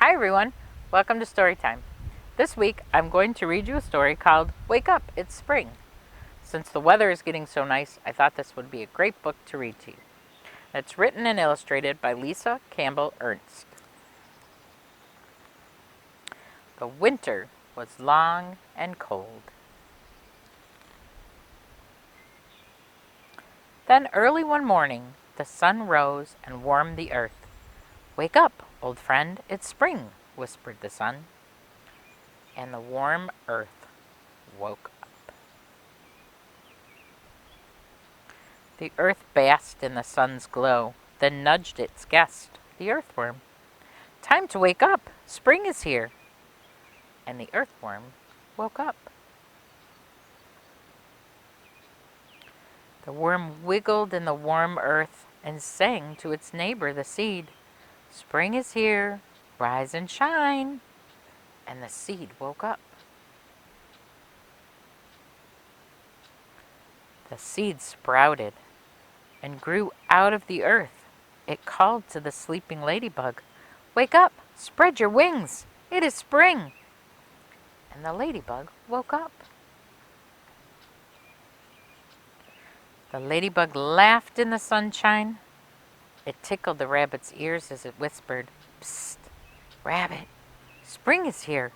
Hi everyone, welcome to Storytime. This week I'm going to read you a story called Wake Up, It's Spring. Since the weather is getting so nice, I thought this would be a great book to read to you. It's written and illustrated by Campbell Ernst. The winter was long and cold. Then early one morning, the sun rose and warmed the earth. Wake up, old friend, it's spring, whispered the sun. And the warm earth woke up. The earth basked in the sun's glow, then nudged its guest, the earthworm. Time to wake up! Spring is here! And the earthworm woke up. The worm wiggled in the warm earth and sang to its neighbor, the seed. Spring is here! Rise and shine! And the seed woke up. The seed sprouted and grew out of the earth. It called to the sleeping ladybug, Wake up! Spread your wings! It is spring! And the ladybug woke up. The ladybug laughed in the sunshine. It tickled the rabbit's ears as it whispered, Psst, rabbit, spring is here.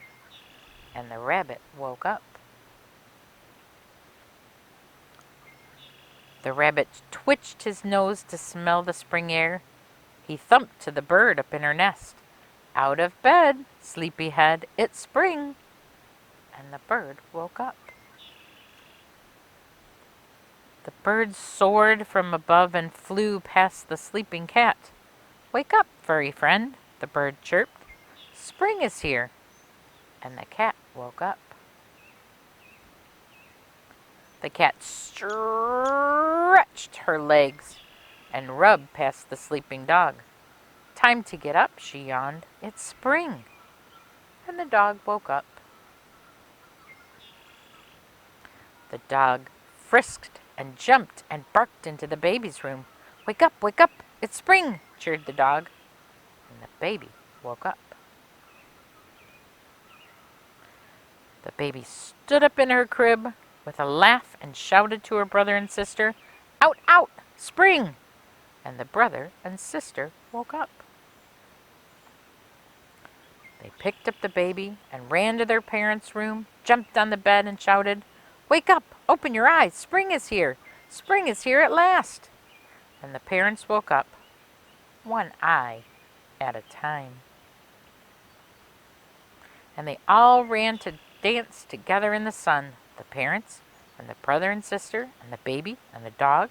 And the rabbit woke up. The rabbit twitched his nose to smell the spring air. He thumped to the bird up in her nest. Out of bed, sleepyhead, it's spring. And the bird woke up. The bird soared from above and flew past the sleeping cat. Wake up, furry friend, the bird chirped. Spring is here. And the cat woke up. The cat stretched her legs and rubbed past the sleeping dog. Time to get up, she yawned. It's spring. And the dog woke up. The dog frisked and jumped and barked into the baby's room. Wake up, it's spring, cheered the dog. And the baby woke up. The baby stood up in her crib with a laugh and shouted to her brother and sister, Out, out, spring! And the brother and sister woke up. They picked up the baby and ran to their parents' room, jumped on the bed and shouted, Wake up! Open your eyes! Spring is here! Spring is here at last! And the parents woke up, one eye at a time. And they all ran to dance together in the sun, the parents and the brother and sister and the baby and the dog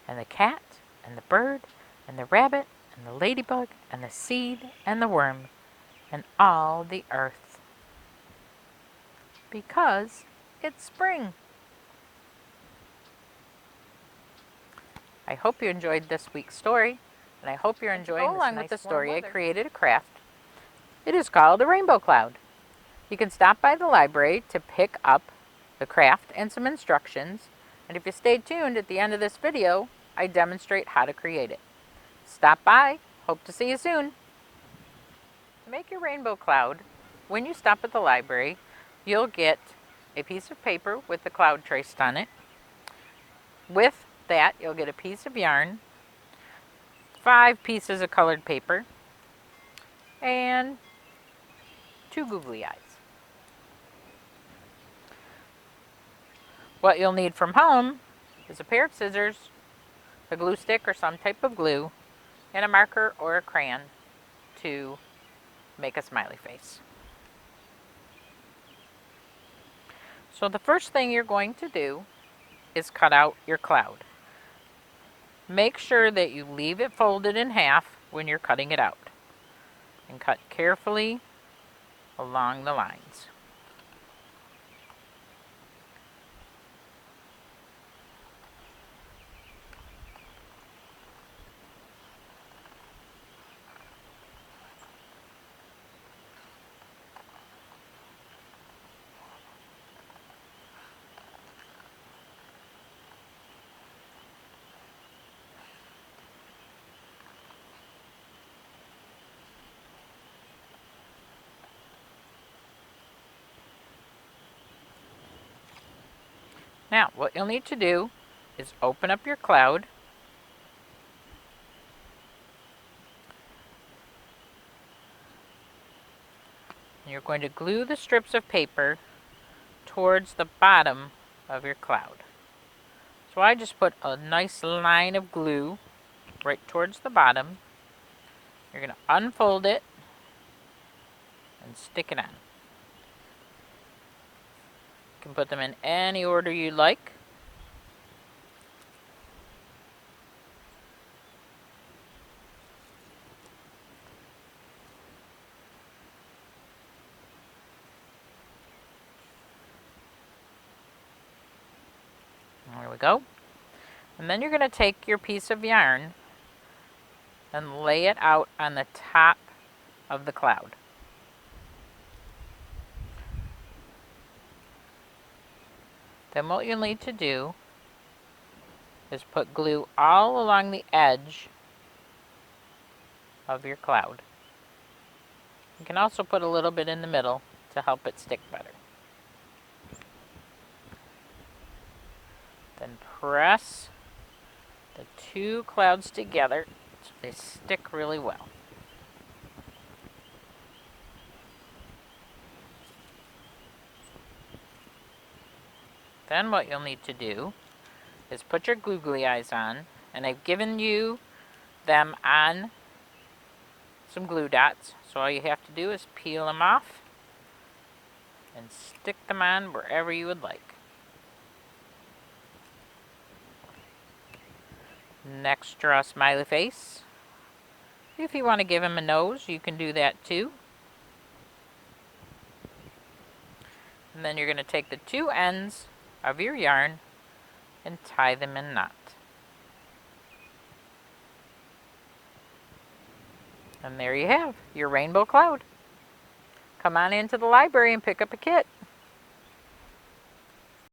and the cat and the bird and the rabbit and the ladybug and the seed and the worm and all the earth. Because it's spring. I hope you enjoyed this week's story, and I hope you're enjoying this along with the story. I created a craft. It is called a rainbow cloud. You can stop by the library to pick up the craft and some instructions, and if you stay tuned at the end of this video, I demonstrate how to create it. Stop by. Hope to see you soon. To make your rainbow cloud, when you stop at the library, you'll get a piece of paper with the cloud traced on it. With that, you'll get a piece of yarn, 5 pieces of colored paper, and 2 googly eyes. What you'll need from home is a pair of scissors, a glue stick or some type of glue, and a marker or a crayon to make a smiley face. So the first thing you're going to do is cut out your cloud. Make sure that you leave it folded in half when you're cutting it out, and cut carefully along the lines. Now, what you'll need to do is open up your cloud. You're going to glue the strips of paper towards the bottom of your cloud. So I just put a nice line of glue right towards the bottom. You're going to unfold it and stick it on. You can put them in any order you like. There we go. And then you're going to take your piece of yarn and lay it out on the top of the cloud. Then what you'll need to do is put glue all along the edge of your cloud. You can also put a little bit in the middle to help it stick better. Then press the two clouds together so they stick really well. Then what you'll need to do is put your googly eyes on, and I've given you them on some glue dots, so all you have to do is peel them off and stick them on wherever you would like. Next, draw a smiley face. If you want to give him a nose, you can do that too. And then you're going to take the two ends of your yarn and tie them in knots. And there you have your rainbow cloud. Come on into the library and pick up a kit.